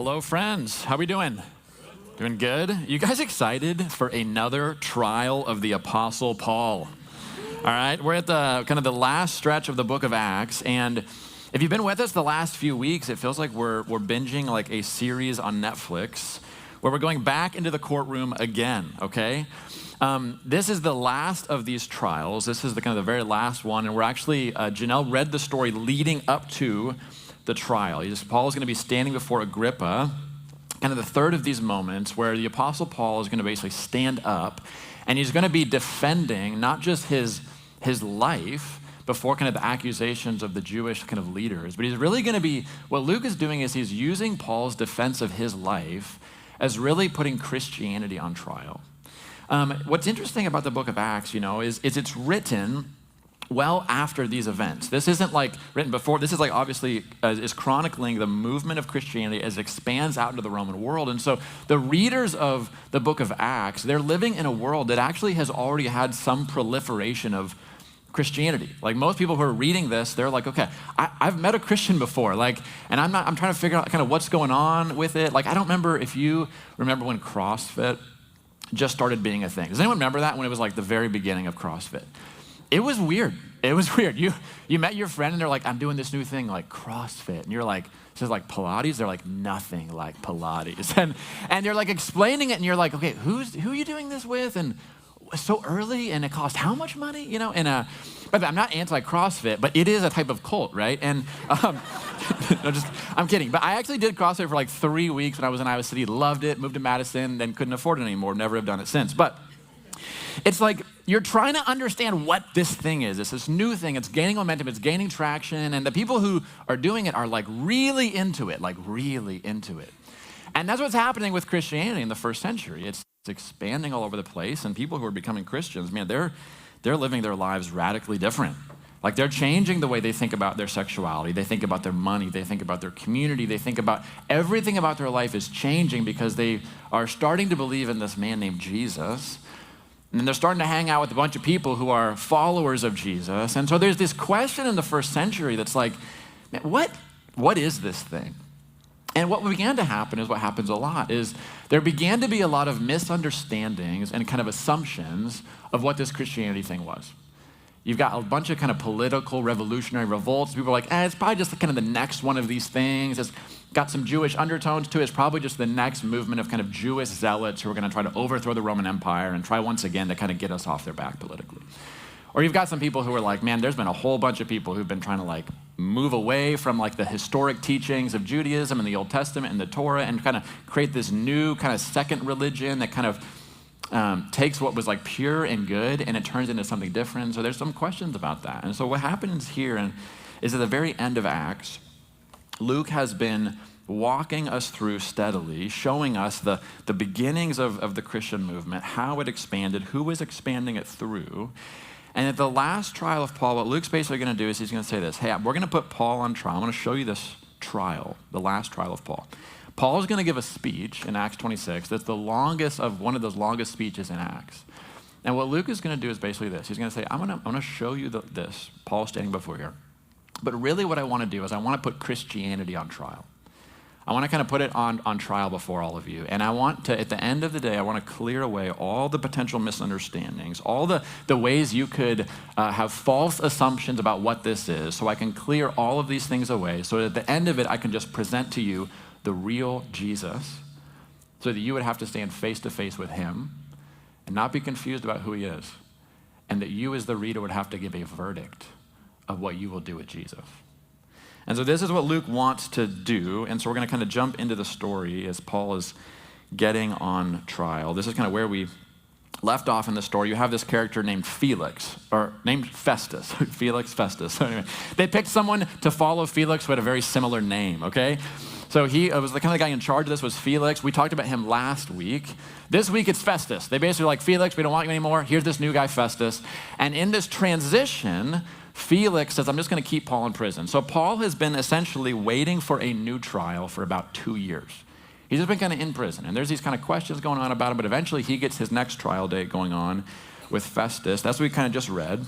Hello, friends. How we doing? Doing good? You guys excited for another trial of the Apostle Paul? All right, we're at the kind of the last stretch of the book of Acts, and if you've been with us the last few weeks, it feels like we're binging like a series on Netflix where we're going back into the courtroom again, okay? This is the last of these trials. This is the kind of the very last one, and we're actually, Janelle read the story leading up to the trial. Paul is going to be standing before Agrippa, kind of the third of these moments where the Apostle Paul is going to basically stand up, and he's going to be defending not just his life before kind of the accusations of the Jewish kind of leaders, but he's really going to be, what Luke is doing is he's using Paul's defense of his life as really putting Christianity on trial. What's interesting about the book of Acts, is it's written well after these events. This isn't like written before. This is like obviously is chronicling the movement of Christianity as it expands out into the Roman world. And so the readers of the book of Acts, they're living in a world that actually has already had some proliferation of Christianity. Like most people who are reading this, they're like, okay, I've met a Christian before, and I'm trying to figure out kind of what's going on with it. Like I don't remember if you remember when CrossFit just started being a thing. Does anyone remember that when it was like the very beginning of CrossFit? It was weird. It was weird. You met your friend and they're like, I'm doing this new thing like CrossFit. And you're like, this is like Pilates? They're like, nothing like Pilates. And you're like explaining it and you're like, okay, who are you doing this with? And so early and it cost how much money? But I'm not anti-CrossFit, but it is a type of cult, right? And I'm kidding. But I actually did CrossFit for like 3 weeks when I was in Iowa City, loved it, moved to Madison, then couldn't afford it anymore, never have done it since. But it's like you're trying to understand what this thing is. It's this new thing. It's gaining momentum. It's gaining traction. And the people who are doing it are like really into it, And that's what's happening with Christianity in the first century. It's expanding all over the place. And people who are becoming Christians, man, they're living their lives radically different. Like they're changing the way they think about their sexuality. They think about their money. They think about their community. They think about everything about their life is changing because they are starting to believe in this man named Jesus. And then they're starting to hang out with a bunch of people who are followers of Jesus. And so there's this question in the first century that's like, man, what is this thing? And what began to happen is what happens a lot, is there began to be a lot of misunderstandings and kind of assumptions of what this Christianity thing was. You've got a bunch of kind of political revolutionary revolts. People are like, it's probably just kind of the next one of these things. It's got some Jewish undertones to it. It's probably just the next movement of kind of Jewish zealots who are going to try to overthrow the Roman Empire and try once again to kind of get us off their back politically. Or you've got some people who are like, man, there's been a whole bunch of people who've been trying to like move away from like the historic teachings of Judaism and the Old Testament and the Torah and kind of create this new kind of second religion that kind of takes what was like pure and good and it turns into something different. So there's some questions about that. And so what happens here is at the very end of Acts, Luke has been walking us through steadily, showing us the beginnings of the Christian movement, how it expanded, who was expanding it through. And at the last trial of Paul, what Luke's basically going to do is he's going to say this, hey, we're going to put Paul on trial. I'm going to show you this trial, the last trial of Paul. Paul is going to give a speech in Acts 26 that's the longest of one of those longest speeches in Acts. And what Luke is going to do is basically this. He's going to say, I'm going to show you this, Paul standing before here. But really what I want to do is I want to put Christianity on trial. I want to kind of put it on trial before all of you. And I want to, at the end of the day, I want to clear away all the potential misunderstandings, all the ways you could have false assumptions about what this is, so I can clear all of these things away, so that at the end of it, I can just present to you the real Jesus, so that you would have to stand face to face with him and not be confused about who he is, and that you as the reader would have to give a verdict of what you will do with Jesus. And so this is what Luke wants to do, and so we're going to kind of jump into the story as Paul is getting on trial. This is kind of where we left off in the story. You have this character named Felix, or named Festus. Felix, Festus. So anyway, they picked someone to follow Felix who had a very similar name, okay? So he was the kind of guy in charge of this was Felix. We talked about him last week. This week it's Festus. They basically were like, Felix, we don't want you anymore. Here's this new guy, Festus. And in this transition, Felix says, I'm just going to keep Paul in prison. So Paul has been essentially waiting for a new trial for about 2 years. He's just been kind of in prison. And there's these kind of questions going on about him, but eventually he gets his next trial date going on with Festus. That's what we kind of just read.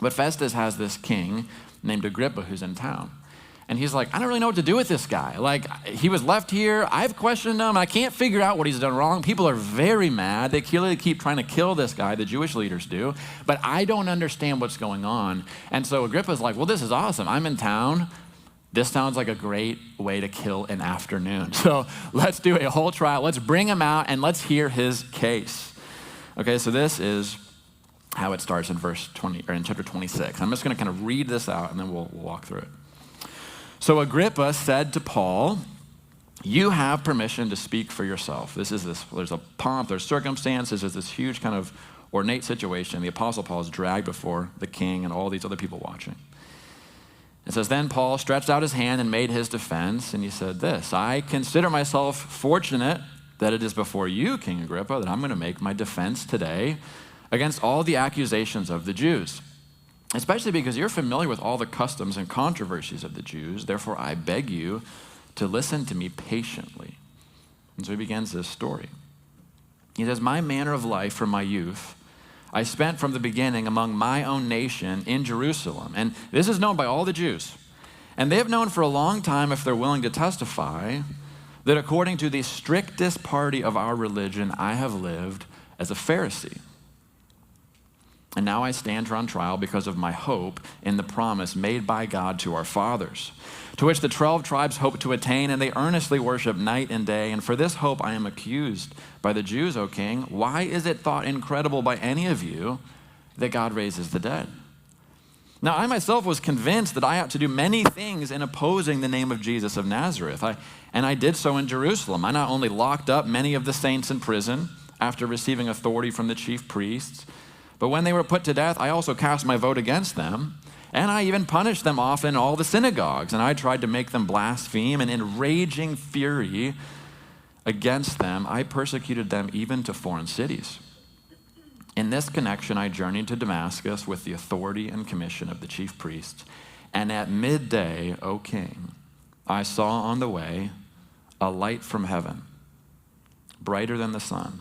But Festus has this king named Agrippa who's in town. And he's like, I don't really know what to do with this guy. Like, he was left here. I've questioned him. I can't figure out what he's done wrong. People are very mad. They clearly keep trying to kill this guy, the Jewish leaders do. But I don't understand what's going on. And so Agrippa's like, well, this is awesome. I'm in town. This sounds like a great way to kill an afternoon. So let's do a whole trial. Let's bring him out and let's hear his case. Okay, so this is how it starts in verse 20, or in chapter 26. I'm just going to kind of read this out and then we'll walk through it. So Agrippa said to Paul, you have permission to speak for yourself. There's a pomp, there's circumstances, there's this huge kind of ornate situation. The Apostle Paul is dragged before the king and all these other people watching. It says, then Paul stretched out his hand and made his defense, and he said this, I consider myself fortunate that it is before you, King Agrippa, that I'm going to make my defense today against all the accusations of the Jews. Especially because you're familiar with all the customs and controversies of the Jews. Therefore, I beg you to listen to me patiently. And so he begins this story. He says, my manner of life from my youth, I spent from the beginning among my own nation in Jerusalem. And this is known by all the Jews. And they have known for a long time, if they're willing to testify, that according to the strictest party of our religion, I have lived as a Pharisee. And now I stand here on trial because of my hope in the promise made by God to our fathers, to which the 12 tribes hope to attain, and they earnestly worship night and day. And for this hope I am accused by the Jews, O king. Why is it thought incredible by any of you that God raises the dead? Now I myself was convinced that I ought to do many things in opposing the name of Jesus of Nazareth. And I did so in Jerusalem. I not only locked up many of the saints in prison after receiving authority from the chief priests, but when they were put to death, I also cast my vote against them, and I even punished them often in all the synagogues, and I tried to make them blaspheme, and in raging fury against them, I persecuted them even to foreign cities. In this connection, I journeyed to Damascus with the authority and commission of the chief priests, and at midday, O king, I saw on the way a light from heaven, brighter than the sun,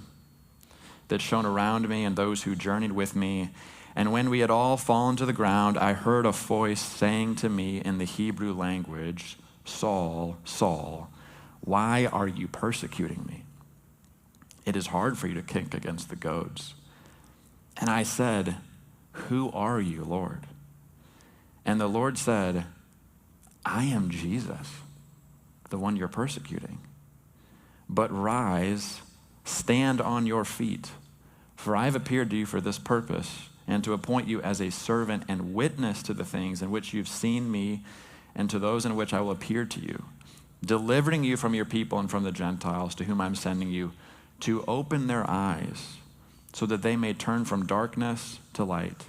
that shone around me and those who journeyed with me. And when we had all fallen to the ground, I heard a voice saying to me in the Hebrew language, Saul, Saul, why are you persecuting me? It is hard for you to kick against the goads. And I said, who are you, Lord? And the Lord said, I am Jesus, the one you're persecuting. But rise, stand on your feet, for I have appeared to you for this purpose, and to appoint you as a servant and witness to the things in which you've seen me, and to those in which I will appear to you, delivering you from your people and from the Gentiles to whom I'm sending you, to open their eyes, so that they may turn from darkness to light,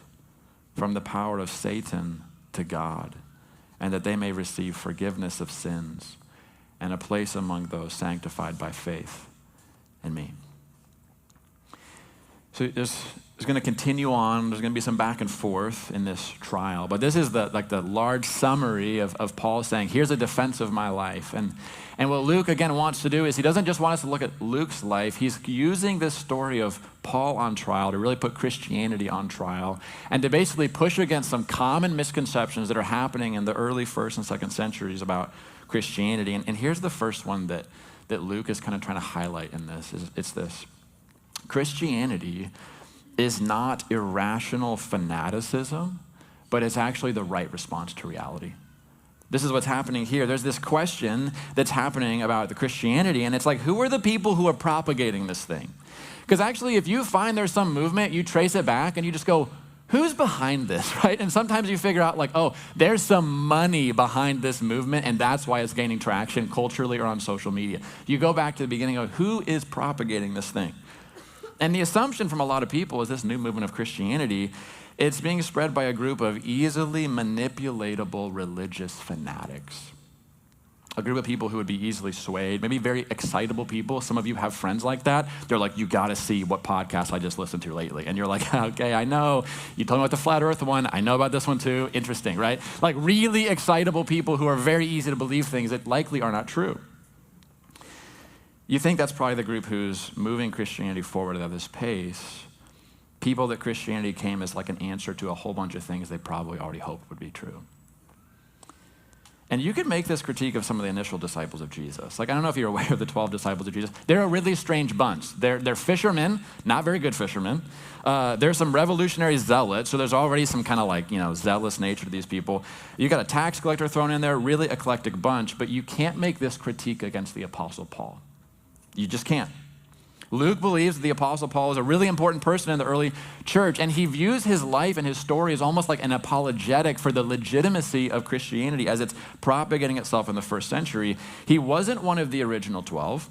from the power of Satan to God, and that they may receive forgiveness of sins and a place among those sanctified by faith in me. So there's going to continue on. There's going to be some back and forth in this trial. But this is the large summary of Paul saying, here's a defense of my life. And what Luke, again, wants to do is he doesn't just want us to look at Luke's life. He's using this story of Paul on trial to really put Christianity on trial and to basically push against some common misconceptions that are happening in the early first and second centuries about Christianity. And here's the first one that Luke is kind of trying to highlight in this. It's this. Christianity is not irrational fanaticism, but it's actually the right response to reality. This is what's happening here. There's this question that's happening about the Christianity, and it's like, who are the people who are propagating this thing? Because actually, if you find there's some movement, you trace it back, and you just go, who's behind this, right? And sometimes you figure out like, oh, there's some money behind this movement, and that's why it's gaining traction culturally or on social media. You go back to the beginning of who is propagating this thing? And the assumption from a lot of people is this new movement of Christianity, it's being spread by a group of easily manipulatable religious fanatics. A group of people who would be easily swayed, maybe very excitable people. Some of you have friends like that. They're like, you got to see what podcast I just listened to lately. And you're like, okay, I know. You told me about the flat earth one. I know about this one too. Interesting, right? Like really excitable people who are very easy to believe things that likely are not true. You think that's probably the group who's moving Christianity forward at this pace. People that Christianity came as like an answer to a whole bunch of things they probably already hoped would be true. And you could make this critique of some of the initial disciples of Jesus. Like, I don't know if you're aware of the 12 disciples of Jesus. They're a really strange bunch. They're fishermen, not very good fishermen. There's some revolutionary zealots, so there's already some kind of like, zealous nature to these people. You got a tax collector thrown in there, really eclectic bunch, but you can't make this critique against the Apostle Paul. You just can't. Luke believes that the Apostle Paul is a really important person in the early church, and he views his life and his story as almost like an apologetic for the legitimacy of Christianity as it's propagating itself in the first century. He wasn't one of the original 12,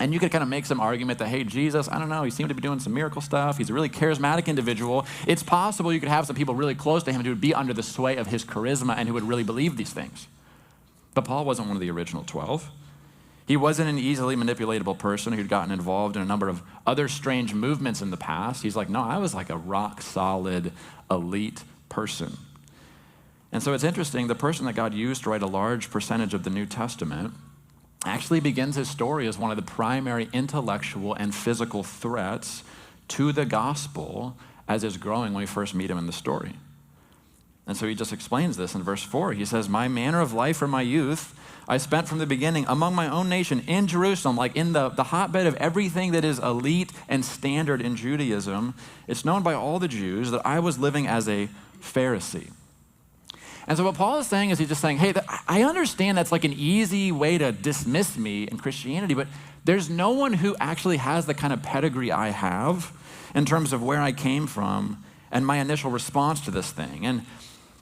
and you could kind of make some argument that, hey, Jesus, I don't know, he seemed to be doing some miracle stuff. He's a really charismatic individual. It's possible you could have some people really close to him who would be under the sway of his charisma and who would really believe these things. But Paul wasn't one of the original 12. He wasn't an easily manipulatable person who'd gotten involved in a number of other strange movements in the past. He's like, no, I was like a rock-solid, elite person. And so it's interesting, the person that God used to write a large percentage of the New Testament actually begins his story as one of the primary intellectual and physical threats to the gospel as it's growing when we first meet him in the story. And so he just explains this in verse 4. He says, my manner of life from my youth I spent from the beginning among my own nation in Jerusalem, like in the hotbed of everything that is elite and standard in Judaism. It's known by all the Jews that I was living as a Pharisee. And so what Paul is saying is he's just saying, hey, I understand that's like an easy way to dismiss me in Christianity, but there's no one who actually has the kind of pedigree I have in terms of where I came from and my initial response to this thing. And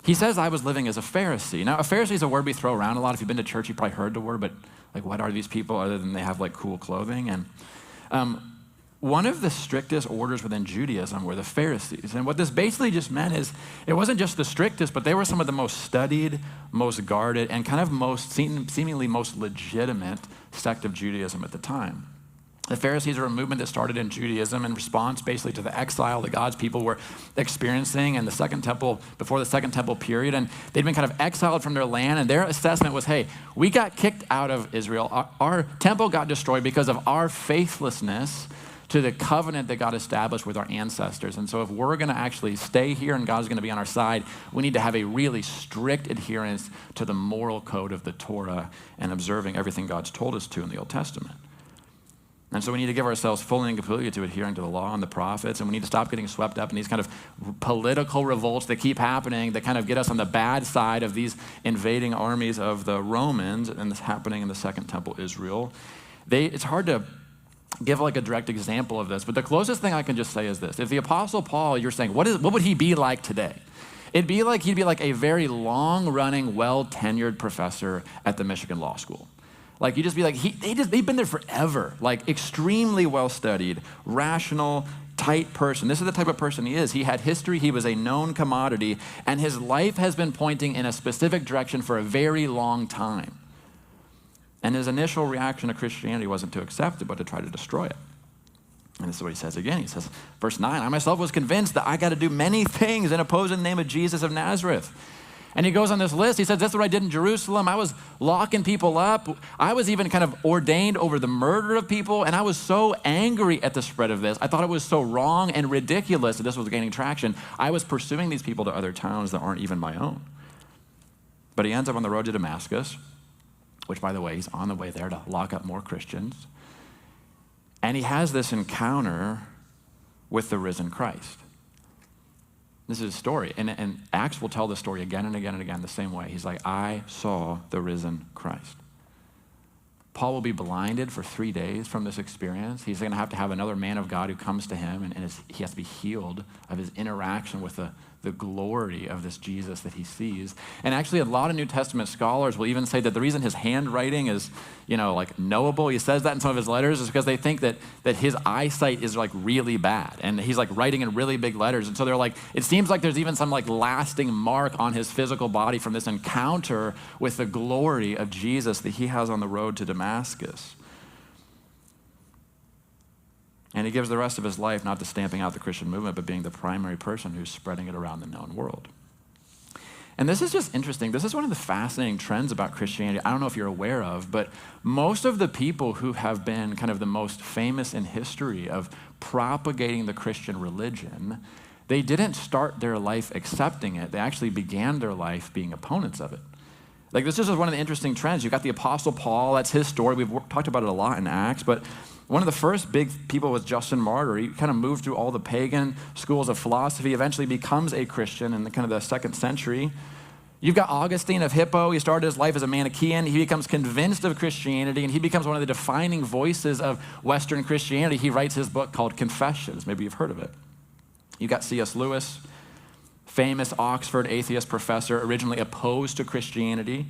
he says I was living as a Pharisee. Now, a Pharisee is a word we throw around a lot. If you've been to church, you probably heard the word, but like, what are these people other than they have like cool clothing? And one of the strictest orders within Judaism were the Pharisees. And what this basically just meant is it wasn't just the strictest, but they were some of the most studied, most guarded, and kind of seemingly most legitimate sect of Judaism at the time. The Pharisees are a movement that started in Judaism in response basically to the exile that God's people were experiencing in the Second Temple, before the Second Temple period. And they'd been kind of exiled from their land, and their assessment was, hey, we got kicked out of Israel. Our temple got destroyed because of our faithlessness to the covenant that God established with our ancestors. And so if we're going to actually stay here and God's going to be on our side, we need to have a really strict adherence to the moral code of the Torah and observing everything God's told us to in the Old Testament. And so we need to give ourselves fully and completely to adhering to the law and the prophets, and we need to stop getting swept up in these kind of political revolts that keep happening that kind of get us on the bad side of these invading armies of the Romans, and this happening in the Second Temple Israel. It's hard to give like a direct example of this, but the closest thing I can just say is this. If the Apostle Paul, you're saying, what would he be like today? He'd be like a very long-running, well-tenured professor at the Michigan Law School. Like, you just be like, they've been there forever, like extremely well-studied, rational, tight person. This is the type of person he is. He had history, he was a known commodity, and his life has been pointing in a specific direction for a very long time. And his initial reaction to Christianity wasn't to accept it, but to try to destroy it. And this is what he says again. He says, verse 9, I myself was convinced that I got to do many things in opposing the name of Jesus of Nazareth. And he goes on this list. He says, that's what I did in Jerusalem. I was locking people up. I was even kind of ordained over the murder of people. And I was so angry at the spread of this. I thought it was so wrong and ridiculous that this was gaining traction. I was pursuing these people to other towns that aren't even my own. But he ends up on the road to Damascus, which, by the way, he's on the way there to lock up more Christians. And he has this encounter with the risen Christ. This is a story, and Acts will tell the story again and again and again the same way. He's like, I saw the risen Christ. Paul will be blinded for 3 days from this experience. He's going to have another man of God who comes to him, and he has to be healed of his interaction with the glory of this Jesus that he sees. And actually, a lot of New Testament scholars will even say that the reason his handwriting is, like knowable, he says that in some of his letters, is because they think that his eyesight is like really bad. And he's like writing in really big letters. And so they're like, it seems like there's even some like lasting mark on his physical body from this encounter with the glory of Jesus that he has on the road to Damascus. And he gives the rest of his life not to stamping out the Christian movement, but being the primary person who's spreading it around the known world. And this is just interesting. This is one of the fascinating trends about Christianity I don't know if you're aware of, but most of the people who have been kind of the most famous in history of propagating the Christian religion, they didn't start their life accepting it. They actually began their life being opponents of it. Like, this is just one of the interesting trends. You've got the Apostle Paul, that's his story. We've talked about it a lot in Acts, but one of the first big people was Justin Martyr. He kind of moved through all the pagan schools of philosophy, eventually becomes a Christian in the kind of the 2nd century. You've got Augustine of Hippo. He started his life as a Manichaean. He becomes convinced of Christianity, and he becomes one of the defining voices of Western Christianity. He writes his book called Confessions. Maybe you've heard of it. You've got C.S. Lewis, famous Oxford atheist professor, originally opposed to Christianity.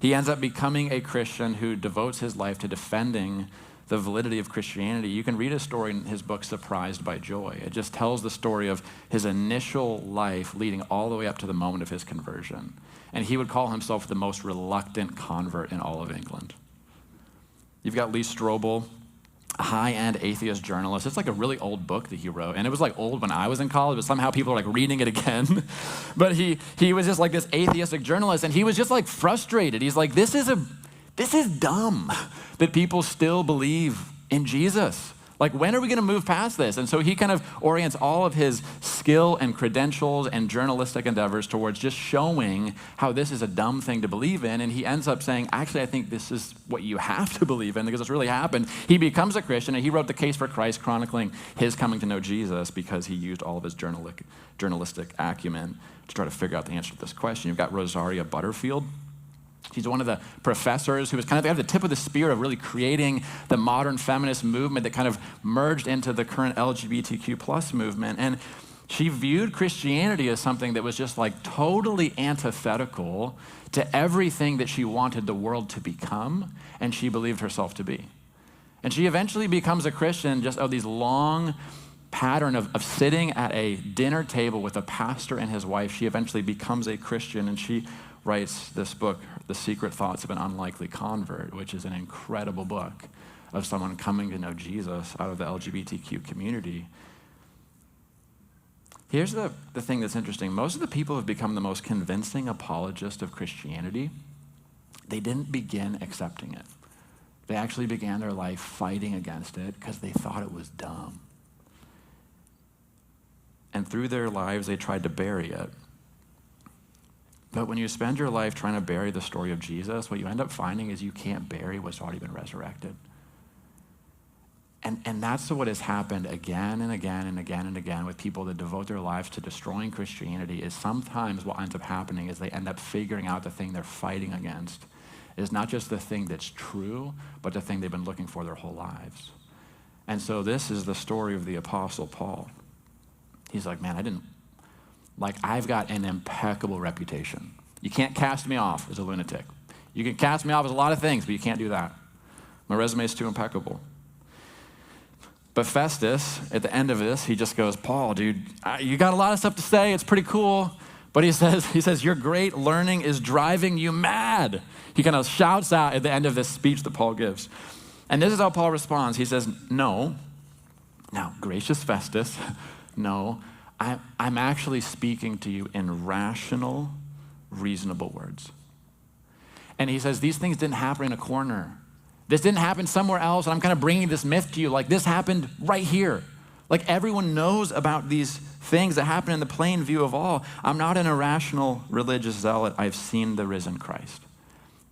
He ends up becoming a Christian who devotes his life to defending the validity of Christianity. You can read his story in his book, Surprised by Joy. It just tells the story of his initial life leading all the way up to the moment of his conversion. And he would call himself the most reluctant convert in all of England. You've got Lee Strobel, a high-end atheist journalist. It's like a really old book that he wrote. And it was like old when I was in college, but somehow people are like reading it again. But he was just like this atheistic journalist, and he was just like frustrated. He's like, this is dumb that people still believe in Jesus. Like, when are we going to move past this? And so he kind of orients all of his skill and credentials and journalistic endeavors towards just showing how this is a dumb thing to believe in. And he ends up saying, actually, I think this is what you have to believe in because it's really happened. He becomes a Christian, and he wrote The Case for Christ, chronicling his coming to know Jesus because he used all of his journalistic acumen to try to figure out the answer to this question. You've got Rosaria Butterfield. She's one of the professors who was kind of at the tip of the spear of really creating the modern feminist movement that kind of merged into the current LGBTQ plus movement. And she viewed Christianity as something that was just like totally antithetical to everything that she wanted the world to become and she believed herself to be. And she eventually becomes a Christian just of these long pattern of sitting at a dinner table with a pastor and his wife. She eventually becomes a Christian, and she writes this book, The Secret Thoughts of an Unlikely Convert, which is an incredible book of someone coming to know Jesus out of the LGBTQ community. Here's the thing that's interesting. Most of the people who have become the most convincing apologists of Christianity, they didn't begin accepting it. They actually began their life fighting against it because they thought it was dumb. And through their lives, they tried to bury it. But when you spend your life trying to bury the story of Jesus, what you end up finding is you can't bury what's already been resurrected. And that's what has happened again and again and again and again with people that devote their lives to destroying Christianity. Is sometimes what ends up happening is they end up figuring out the thing they're fighting against is not just the thing that's true, but the thing they've been looking for their whole lives. And so this is the story of the Apostle Paul. He's like, man, I've got an impeccable reputation. You can't cast me off as a lunatic. You can cast me off as a lot of things, but you can't do that. My resume is too impeccable. But Festus, at the end of this, he just goes, Paul, dude, you got a lot of stuff to say. It's pretty cool. But he says, your great learning is driving you mad. He kind of shouts out at the end of this speech that Paul gives. And this is how Paul responds. He says, no. Now, gracious Festus, no, I'm actually speaking to you in rational, reasonable words. And he says, these things didn't happen in a corner. This didn't happen somewhere else, and I'm kind of bringing this myth to you. Like, this happened right here. Like, everyone knows about these things that happen in the plain view of all. I'm not an irrational religious zealot. I've seen the risen Christ.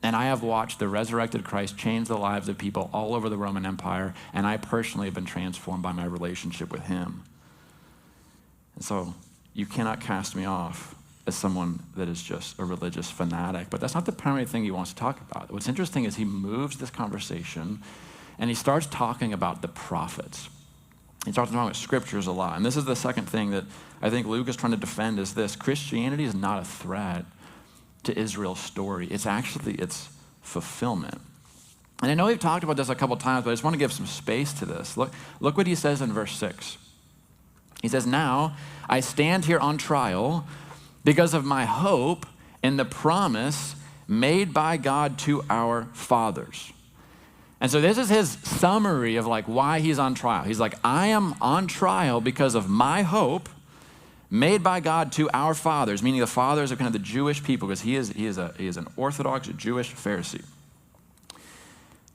And I have watched the resurrected Christ change the lives of people all over the Roman Empire, and I personally have been transformed by my relationship with him. And so you cannot cast me off as someone that is just a religious fanatic. But that's not the primary thing he wants to talk about. What's interesting is he moves this conversation and he starts talking about the prophets. He starts talking about scriptures a lot. And this is the second thing that I think Luke is trying to defend is this. Christianity is not a threat to Israel's story. It's actually its fulfillment. And I know we've talked about this a couple times, but I just want to give some space to this. Look what he says in verse 6. He says, now I stand here on trial because of my hope in the promise made by God to our fathers. And so this is his summary of like why he's on trial. He's like, I am on trial because of my hope made by God to our fathers, meaning the fathers are kind of the Jewish people, because he is an Orthodox Jewish Pharisee,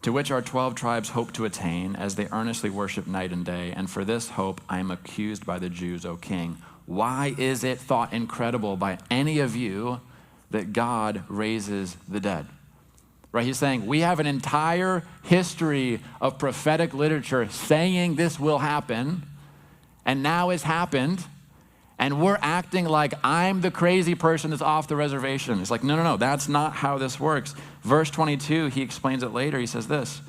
to which our 12 tribes hope to attain as they earnestly worship night and day. And for this hope I am accused by the Jews, O king. Why is it thought incredible by any of you that God raises the dead. Right? He's saying we have an entire history of prophetic literature saying this will happen, and now it's happened, and we're acting like I'm the crazy person that's off the reservation. It's like, no, that's not how this works. Verse 22, he explains it later. He says this,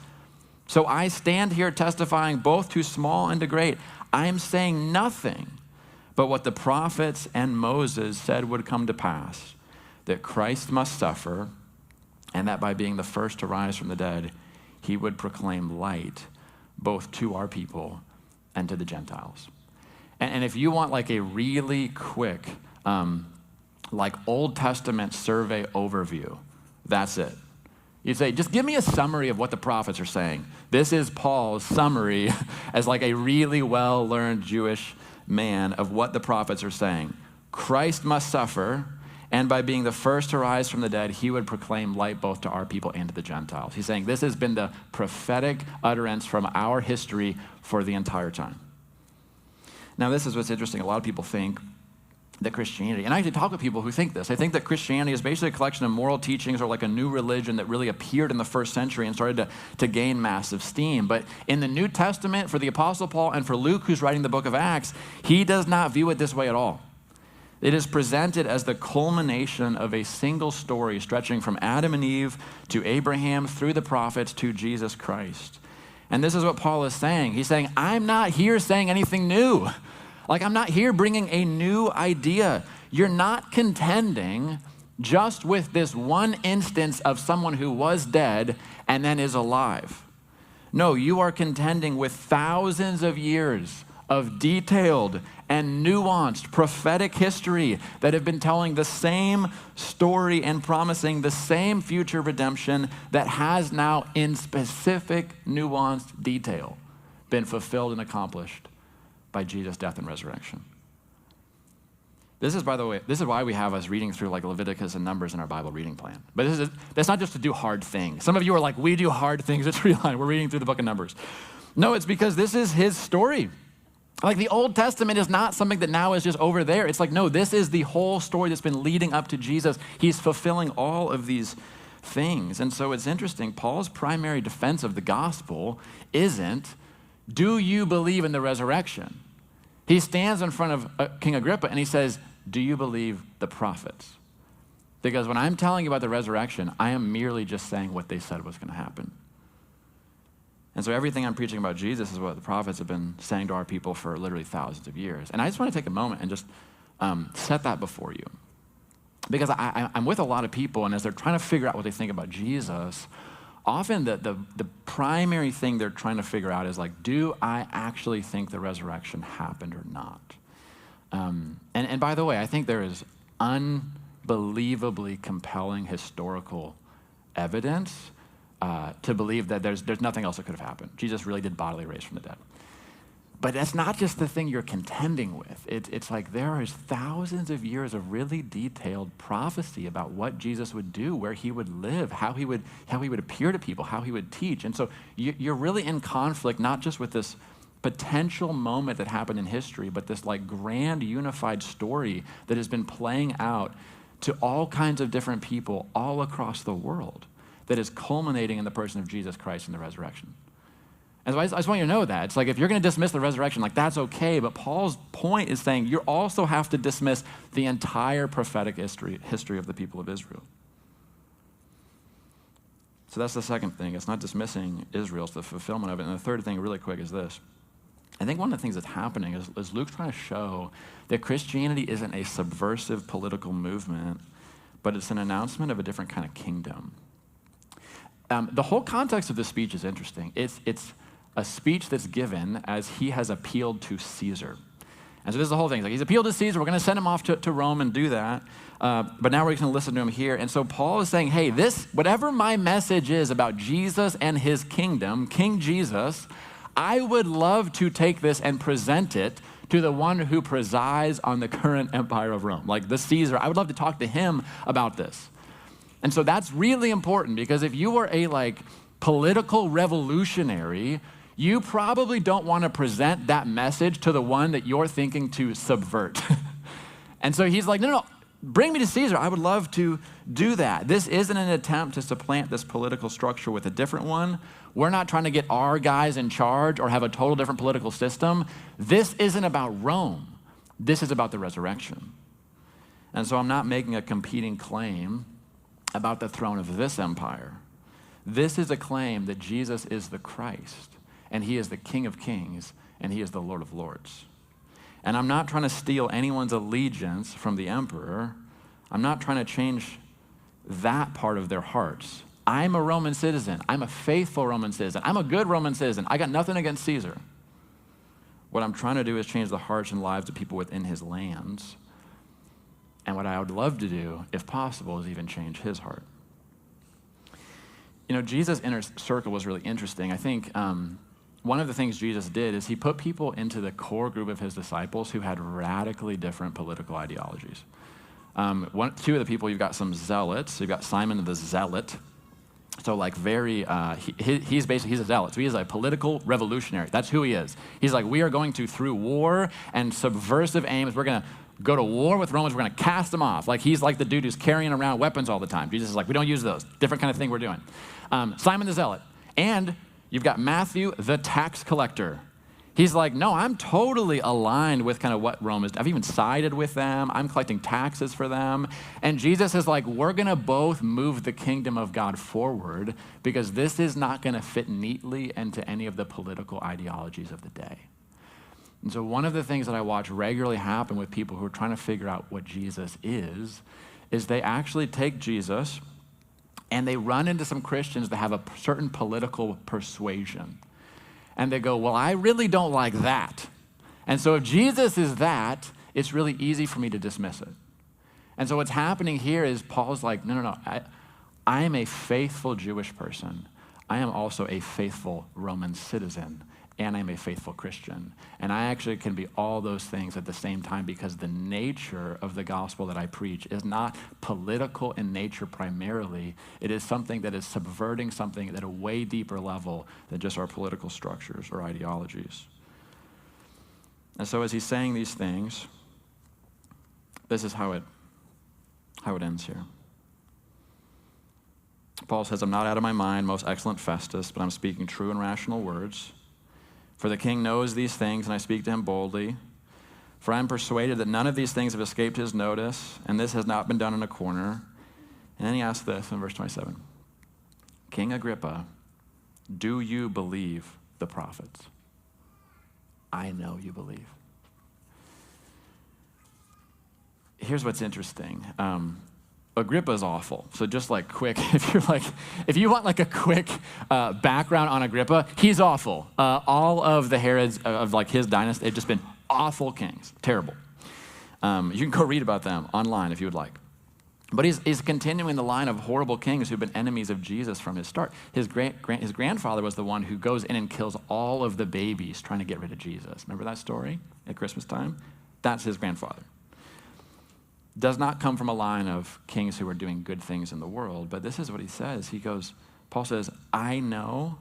so I stand here testifying both to small and to great. I am saying nothing but what the prophets and Moses said would come to pass, that Christ must suffer, and that by being the first to rise from the dead, he would proclaim light both to our people and to the Gentiles. And if you want like a really quick, like Old Testament survey overview, that's it. You'd say, just give me a summary of what the prophets are saying. This is Paul's summary as like a really well-learned Jewish man of what the prophets are saying. Christ must suffer, and by being the first to rise from the dead, he would proclaim light both to our people and to the Gentiles. He's saying this has been the prophetic utterance from our history for the entire time. Now, this is what's interesting. A lot of people think that Christianity, and I actually talk with people who think this. They think that Christianity is basically a collection of moral teachings or like a new religion that really appeared in the first century and started to gain massive steam. But in the New Testament, for the Apostle Paul and for Luke, who's writing the book of Acts, he does not view it this way at all. It is presented as the culmination of a single story stretching from Adam and Eve to Abraham through the prophets to Jesus Christ. And this is what Paul is saying. He's saying, I'm not here saying anything new. Like, I'm not here bringing a new idea. You're not contending just with this one instance of someone who was dead and then is alive. No, you are contending with thousands of years of detailed and nuanced prophetic history that have been telling the same story and promising the same future redemption that has now, in specific, nuanced detail, been fulfilled and accomplished by Jesus' death and resurrection. This is, by the way, this is why we have us reading through like Leviticus and Numbers in our Bible reading plan. But that's not just to do hard things. Some of you are like, we do hard things at Treeline. We're reading through the book of Numbers. No, it's because this is his story. Like the Old Testament is not something that now is just over there. It's like, no, this is the whole story that's been leading up to Jesus. He's fulfilling all of these things. And so it's interesting. Paul's primary defense of the gospel isn't, do you believe in the resurrection? He stands in front of King Agrippa and he says, do you believe the prophets? Because when I'm telling you about the resurrection, I am merely just saying what they said was going to happen. And so everything I'm preaching about Jesus is what the prophets have been saying to our people for literally thousands of years. And I just want to take a moment and just set that before you. Because I'm with a lot of people, and as they're trying to figure out what they think about Jesus, often the primary thing they're trying to figure out is like, do I actually think the resurrection happened or not? And by the way, I think there is unbelievably compelling historical evidence to believe that there's nothing else that could have happened. Jesus really did bodily raise from the dead. But that's not just the thing you're contending with. It's like there is thousands of years of really detailed prophecy about what Jesus would do, where he would live, how he would appear to people, how he would teach. And so you're really in conflict, not just with this potential moment that happened in history, but this like grand unified story that has been playing out to all kinds of different people all across the world, that is culminating in the person of Jesus Christ and the resurrection. And so I just want you to know that. It's like if you're going to dismiss the resurrection, like that's okay, but Paul's point is saying you also have to dismiss the entire prophetic history of the people of Israel. So that's the second thing. It's not dismissing Israel, it's the fulfillment of it. And the third thing, really quick, is this. I think one of the things that's happening is Luke's trying to show that Christianity isn't a subversive political movement, but it's an announcement of a different kind of kingdom. The whole context of this speech is interesting. It's a speech that's given as he has appealed to Caesar. And so this is the whole thing. It's like he's appealed to Caesar. We're going to send him off to Rome and do that. But now we're going to listen to him here. And so Paul is saying, hey, whatever my message is about Jesus and his kingdom, King Jesus, I would love to take this and present it to the one who presides on the current empire of Rome, like the Caesar. I would love to talk to him about this. And so that's really important, because if you were a political revolutionary, you probably don't want to present that message to the one that you're thinking to subvert. And so he's like, no, bring me to Caesar. I would love to do that. This isn't an attempt to supplant this political structure with a different one. We're not trying to get our guys in charge or have a total different political system. This isn't about Rome. This is about the resurrection. And so I'm not making a competing claim about the throne of this empire. This is a claim that Jesus is the Christ, and he is the King of Kings, and he is the Lord of Lords. And I'm not trying to steal anyone's allegiance from the emperor. I'm not trying to change that part of their hearts. I'm a Roman citizen. I'm a faithful Roman citizen. I'm a good Roman citizen. I got nothing against Caesar. What I'm trying to do is change the hearts and lives of people within his lands. And what I would love to do, if possible, is even change his heart. You know, Jesus' inner circle was really interesting. I think one of the things Jesus did is he put people into the core group of his disciples who had radically different political ideologies. Two of the people, you've got some zealots. You've got Simon the Zealot. So like he's basically, he's a zealot. So he is a political revolutionary. That's who he is. He's like, we are going to, through war and subversive aims, we're going to go to war with Romans, we're going to cast them off. Like he's like the dude who's carrying around weapons all the time. Jesus is like, we don't use those. Different kind of thing we're doing. Simon the Zealot. And you've got Matthew the tax collector. He's like, no, I'm totally aligned with kind of what Rome is. I've even sided with them. I'm collecting taxes for them. And Jesus is like, we're going to both move the kingdom of God forward because this is not going to fit neatly into any of the political ideologies of the day. And so one of the things that I watch regularly happen with people who are trying to figure out what Jesus is they actually take Jesus and they run into some Christians that have a certain political persuasion. And they go, well, I really don't like that. And so if Jesus is that, it's really easy for me to dismiss it. And so what's happening here is Paul's like, no. I am a faithful Jewish person. I am also a faithful Roman citizen. And I'm a faithful Christian. And I actually can be all those things at the same time because the nature of the gospel that I preach is not political in nature primarily. It is something that is subverting something at a way deeper level than just our political structures or ideologies. And so as he's saying these things, this is how it ends here. Paul says, I'm not out of my mind, most excellent Festus, but I'm speaking true and rational words. For the king knows these things, and I speak to him boldly. For I am persuaded that none of these things have escaped his notice, and this has not been done in a corner. And then he asks this in verse 27. King Agrippa, do you believe the prophets? I know you believe. Here's what's interesting. Agrippa's awful. So just like quick, if you want like a quick background on Agrippa, he's awful. All of the Herods of like his dynasty, they've just been awful kings, terrible. You can go read about them online if you would like. But he's continuing the line of horrible kings who've been enemies of Jesus from his start. His grandfather was the one who goes in and kills all of the babies trying to get rid of Jesus. Remember that story at Christmas time? That's his grandfather. Does not come from a line of kings who are doing good things in the world, but this is what he says. Paul says, I know,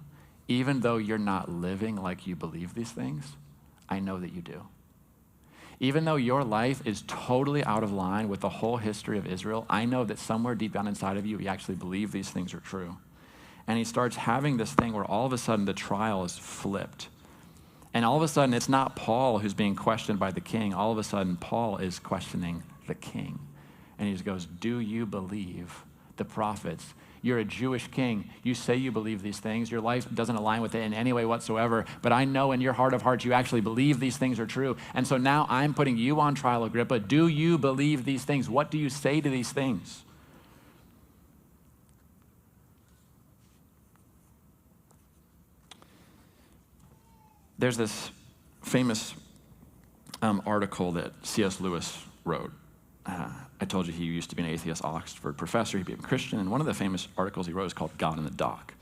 even though you're not living like you believe these things, I know that you do. Even though your life is totally out of line with the whole history of Israel, I know that somewhere deep down inside of you, you actually believe these things are true. And he starts having this thing where all of a sudden the trial is flipped. And all of a sudden, it's not Paul who's being questioned by the king. All of a sudden, Paul is questioning the king. And he just goes, do you believe the prophets? You're a Jewish king. You say you believe these things. Your life doesn't align with it in any way whatsoever. But I know in your heart of hearts, you actually believe these things are true. And so now I'm putting you on trial, Agrippa. Do you believe these things? What do you say to these things? There's this famous article that C.S. Lewis wrote. I told you he used to be an atheist Oxford professor. He became a Christian. And one of the famous articles he wrote is called God in the Dock.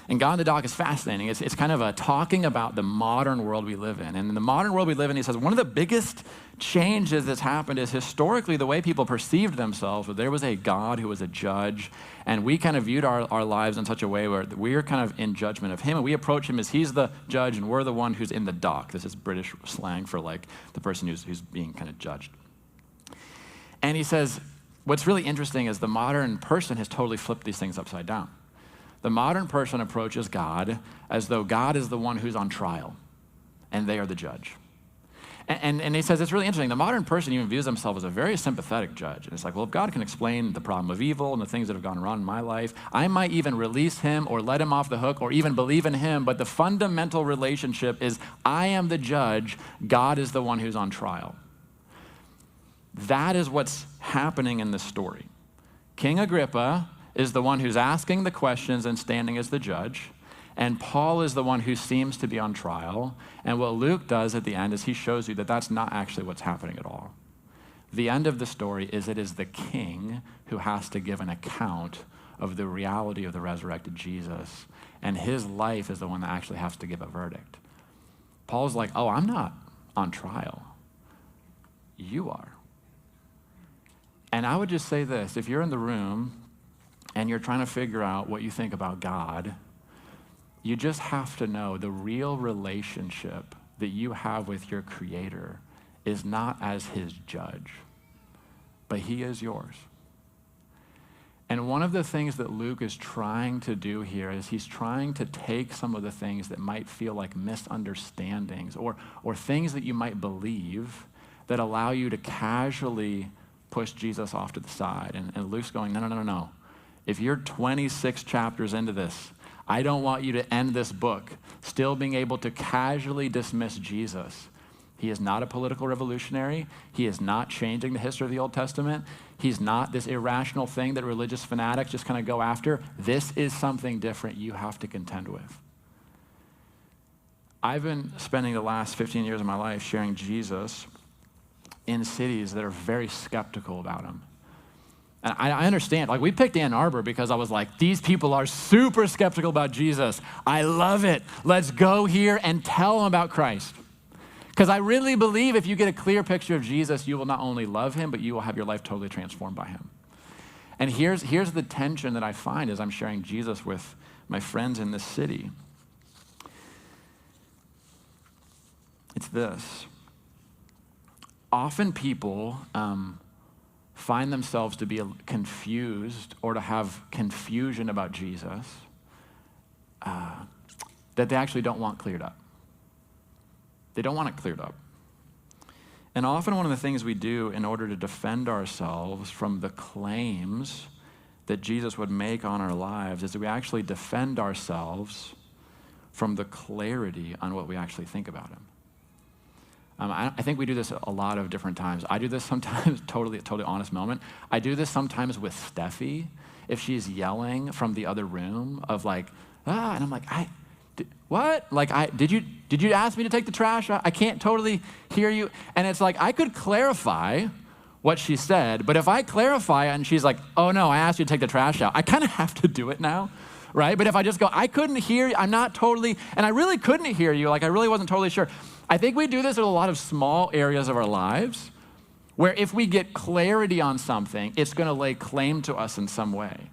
And God in the Dock is fascinating. It's kind of talking about the modern world we live in. And in the modern world we live in, he says, one of the biggest changes that's happened is historically the way people perceived themselves, where there was a God who was a judge, and we kind of viewed our lives in such a way where we're kind of in judgment of him, and we approach him as he's the judge, and we're the one who's in the dock. This is British slang for like the person who's being kind of judged. And he says, what's really interesting is the modern person has totally flipped these things upside down. The modern person approaches God as though God is the one who's on trial, and they are the judge. And he says it's really interesting. The modern person even views himself as a very sympathetic judge. And it's like, well, if God can explain the problem of evil and the things that have gone wrong in my life, I might even release him or let him off the hook or even believe in him. But the fundamental relationship is I am the judge. God is the one who's on trial. That is what's happening in this story. King Agrippa is the one who's asking the questions and standing as the judge. And Paul is the one who seems to be on trial. And what Luke does at the end is he shows you that that's not actually what's happening at all. The end of the story is it is the king who has to give an account of the reality of the resurrected Jesus. And his life is the one that actually has to give a verdict. Paul's like, oh, I'm not on trial. You are. And I would just say this, if you're in the room and you're trying to figure out what you think about God, you just have to know the real relationship that you have with your Creator is not as his judge, but he is yours. And one of the things that Luke is trying to do here is he's trying to take some of the things that might feel like misunderstandings or things that you might believe that allow you to casually push Jesus off to the side. And Luke's going, no. If you're 26 chapters into this, I don't want you to end this book still being able to casually dismiss Jesus. He is not a political revolutionary. He is not changing the history of the Old Testament. He's not this irrational thing that religious fanatics just kind of go after. This is something different you have to contend with. I've been spending the last 15 years of my life sharing Jesus in cities that are very skeptical about him. And I understand, like we picked Ann Arbor because I was like, these people are super skeptical about Jesus. I love it. Let's go here and tell them about Christ. Because I really believe if you get a clear picture of Jesus, you will not only love him, but you will have your life totally transformed by him. And here's the tension that I find as I'm sharing Jesus with my friends in this city. It's this. Often people find themselves to be confused or to have confusion about Jesus that they actually don't want cleared up. They don't want it cleared up. And often one of the things we do in order to defend ourselves from the claims that Jesus would make on our lives is that we actually defend ourselves from the clarity on what we actually think about him. I think we do this a lot of different times. I do this sometimes, totally honest moment. I do this sometimes with Steffi, if she's yelling from the other room of like, and I'm like, what? Like, did you ask me to take the trash out? I can't totally hear you. And it's like, I could clarify what she said, but if I clarify it and she's like, oh no, I asked you to take the trash out, I kind of have to do it now, right? But if I just go, I couldn't hear you, I'm not totally, and I really couldn't hear you, like I really wasn't totally sure. I think we do this in a lot of small areas of our lives where if we get clarity on something, it's going to lay claim to us in some way.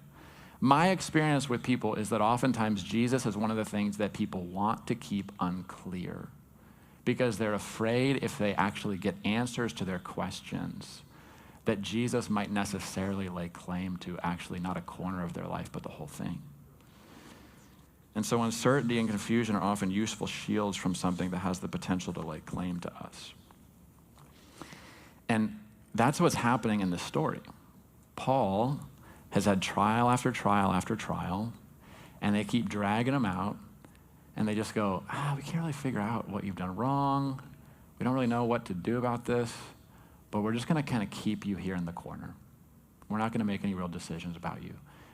My experience with people is that oftentimes Jesus is one of the things that people want to keep unclear because they're afraid if they actually get answers to their questions that Jesus might necessarily lay claim to actually not a corner of their life, but the whole thing. And so uncertainty and confusion are often useful shields from something that has the potential to lay claim to us. And that's what's happening in this story. Paul has had trial after trial after trial, and they keep dragging him out, and they just go, we can't really figure out what you've done wrong. We don't really know what to do about this, but we're just going to kind of keep you here in the corner. We're not going to make any real decisions about you.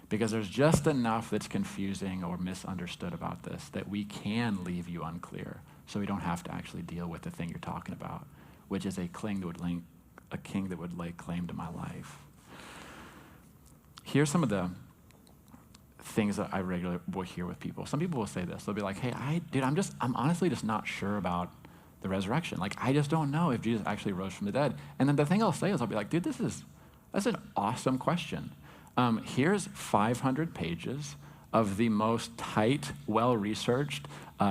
Because there's just enough that's confusing or misunderstood about this that we can leave you unclear so we don't have to actually deal with the thing you're talking about, which is a king that would lay claim to my life. Here's some of the things that I regularly will hear with people. Some people will say this. They'll be like, hey, I'm honestly just not sure about the resurrection. Like, I just don't know if Jesus actually rose from the dead. And then the thing I'll say is I'll be like, dude, that's an awesome question. Here's 500 pages of the most tight, well-researched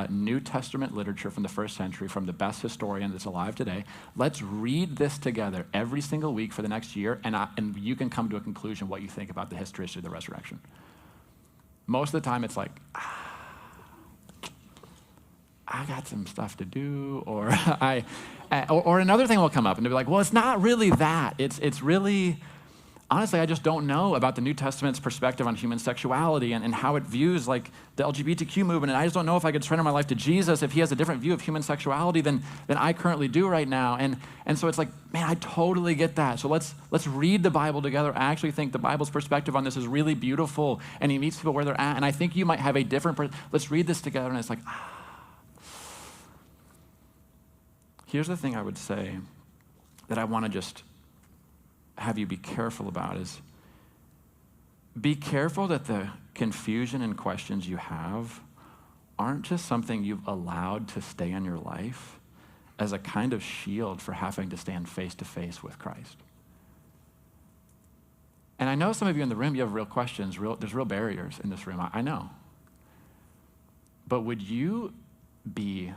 New Testament literature from the first century, from the best historian that's alive today. Let's read this together every single week for the next year, and you can come to a conclusion what you think about the history of the resurrection. Most of the time, it's like, I got some stuff to do, or another thing will come up, and they'll be like, well, it's not really that. It's really, honestly, I just don't know about the New Testament's perspective on human sexuality and how it views like the LGBTQ movement, and I just don't know if I could surrender my life to Jesus if he has a different view of human sexuality than I currently do right now. And so it's like, man, I totally get that. So let's read the Bible together. I actually think the Bible's perspective on this is really beautiful, and he meets people where they're at, and I think you might have a different, let's read this together, and it's like, Here's the thing I would say that I want to just have you be careful about is be careful that the confusion and questions you have aren't just something you've allowed to stay in your life as a kind of shield for having to stand face to face with Christ. And I know some of you in the room, you have real questions, there's real barriers in this room, I know. But would you be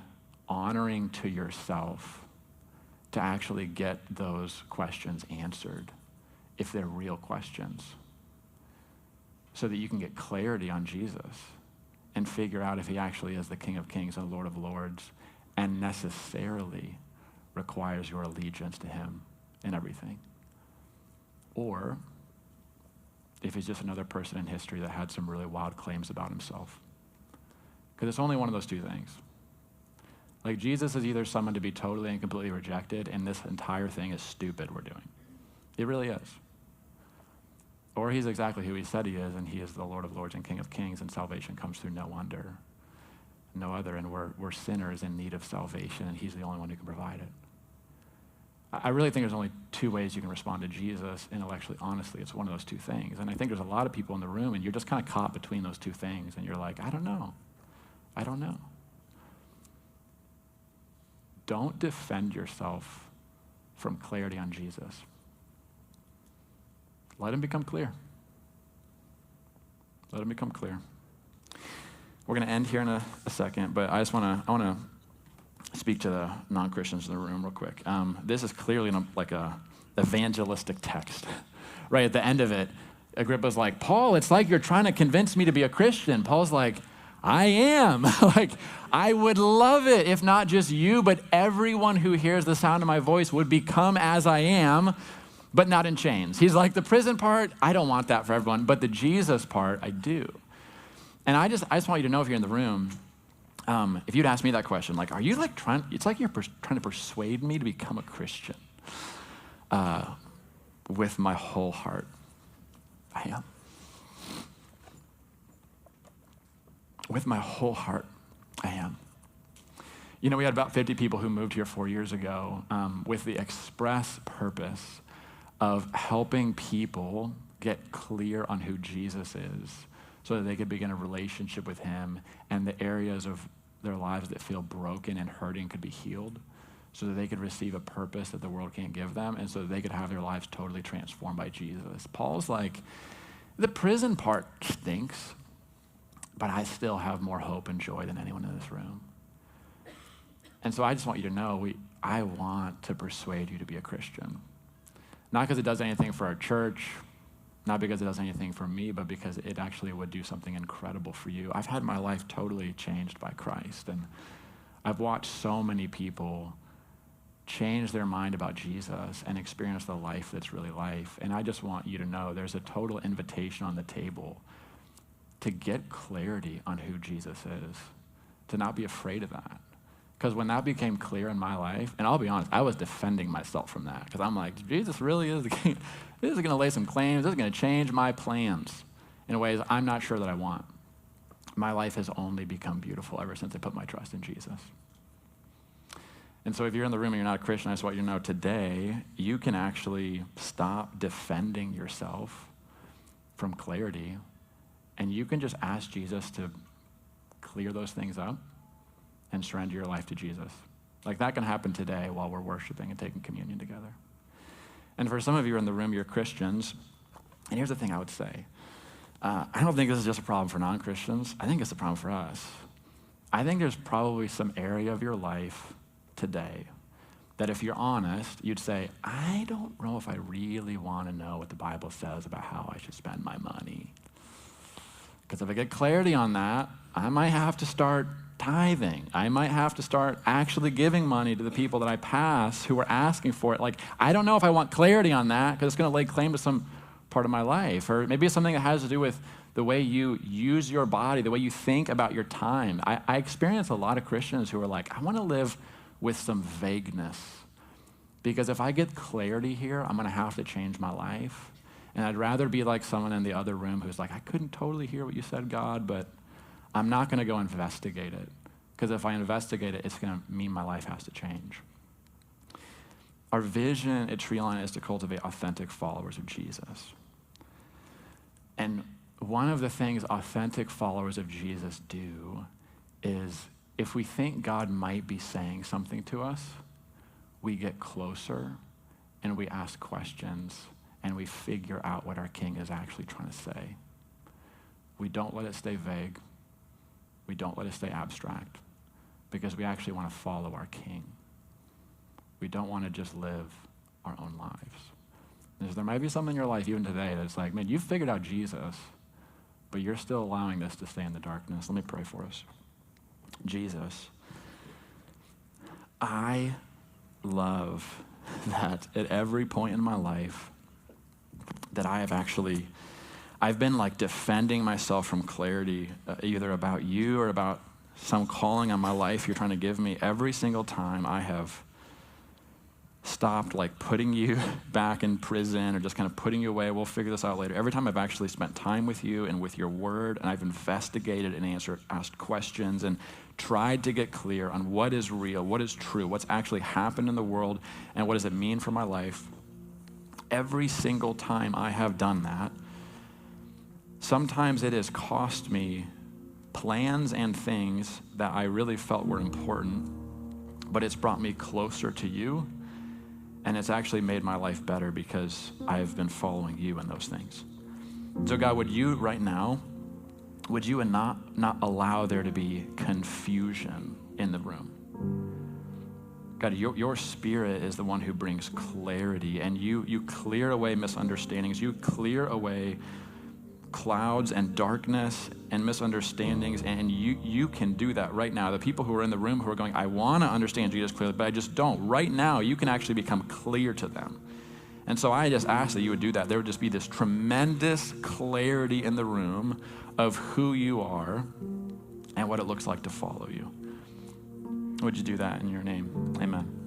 honoring to yourself to actually get those questions answered if they're real questions, so that you can get clarity on Jesus and figure out if he actually is the King of Kings and Lord of Lords and necessarily requires your allegiance to him in everything? Or if he's just another person in history that had some really wild claims about himself. Because it's only one of those two things. Like, Jesus is either someone to be totally and completely rejected, and this entire thing is stupid we're doing. It really is. Or he's exactly who he said he is, and he is the Lord of Lords and King of Kings, and salvation comes through no other, and we're sinners in need of salvation, and he's the only one who can provide it. I really think there's only two ways you can respond to Jesus intellectually, honestly. It's one of those two things. And I think there's a lot of people in the room, and you're just kind of caught between those two things, and you're like, I don't know. Don't defend yourself from clarity on Jesus. Let him become clear. Let him become clear. We're going to end here in a second, but I want to speak to the non-Christians in the room real quick. This is clearly like a evangelistic text. Right at the end of it, Agrippa's like, Paul, it's like you're trying to convince me to be a Christian. Paul's like, I am. Like, I would love it if not just you, but everyone who hears the sound of my voice would become as I am, but not in chains. He's like, the prison part, I don't want that for everyone, but the Jesus part, I do. And I just want you to know, if you're in the room, if you'd ask me that question, like, are you like it's like you're trying to persuade me to become a Christian with my whole heart. I am. With my whole heart, I am. You know, we had about 50 people who moved here 4 years ago with the express purpose of helping people get clear on who Jesus is so that they could begin a relationship with him, and the areas of their lives that feel broken and hurting could be healed so that they could receive a purpose that the world can't give them, and so that they could have their lives totally transformed by Jesus. Paul's like, the prison part stinks, but I still have more hope and joy than anyone in this room. And so I just want you to know, I want to persuade you to be a Christian. Not because it does anything for our church, not because it does anything for me, but because it actually would do something incredible for you. I've had my life totally changed by Christ, and I've watched so many people change their mind about Jesus and experience the life that's really life. And I just want you to know there's a total invitation on the table to get clarity on who Jesus is, to not be afraid of that. Because when that became clear in my life, and I'll be honest, I was defending myself from that, because I'm like, Jesus really is the king. This is going to lay some claims. This is going to change my plans in ways I'm not sure that I want. My life has only become beautiful ever since I put my trust in Jesus. And so if you're in the room and you're not a Christian, I just want you to know today, you can actually stop defending yourself from clarity, and you can just ask Jesus to clear those things up and surrender your life to Jesus. Like, that can happen today while we're worshiping and taking communion together. And for some of you in the room, you're Christians, and here's the thing I would say. I don't think this is just a problem for non-Christians. I think it's a problem for us. I think there's probably some area of your life today that if you're honest, you'd say, I don't know if I really want to know what the Bible says about how I should spend my money. Because if I get clarity on that, I might have to start tithing. I might have to start actually giving money to the people that I pass who are asking for it. Like, I don't know if I want clarity on that because it's going to lay claim to some part of my life. Or maybe it's something that has to do with the way you use your body, the way you think about your time. I experience a lot of Christians who are like, I want to live with some vagueness. Because if I get clarity here, I'm going to have to change my life. And I'd rather be like someone in the other room who's like, I couldn't totally hear what you said, God, but I'm not going to go investigate it. Because if I investigate it, it's going to mean my life has to change. Our vision at Treeline is to cultivate authentic followers of Jesus. And one of the things authentic followers of Jesus do is if we think God might be saying something to us, we get closer and we ask questions and we figure out what our King is actually trying to say. We don't let it stay vague. We don't let it stay abstract because we actually want to follow our King. We don't want to just live our own lives. There might be something in your life even today that's like, man, you've figured out Jesus, but you're still allowing this to stay in the darkness. Let me pray for us. Jesus, I love that at every point in my life that I've been like defending myself from clarity, either about you or about some calling on my life you're trying to give me. Every single time I have stopped like putting you back in prison or just kind of putting you away, we'll figure this out later. Every time I've actually spent time with you and with your word, and I've investigated and asked questions and tried to get clear on what is real, what is true, what's actually happened in the world, and what does it mean for my life. Every single time I have done that, sometimes it has cost me plans and things that I really felt were important, but it's brought me closer to you, and it's actually made my life better because I've been following you in those things. So God, would you right now, would you not allow there to be confusion in the room? God, your spirit is the one who brings clarity, and you clear away misunderstandings. You clear away clouds and darkness and misunderstandings, and you can do that right now. The people who are in the room who are going, I want to understand Jesus clearly, but I just don't. Right now, you can actually become clear to them. And so I just ask that you would do that. There would just be this tremendous clarity in the room of who you are and what it looks like to follow you. Would you do that in your name? Amen.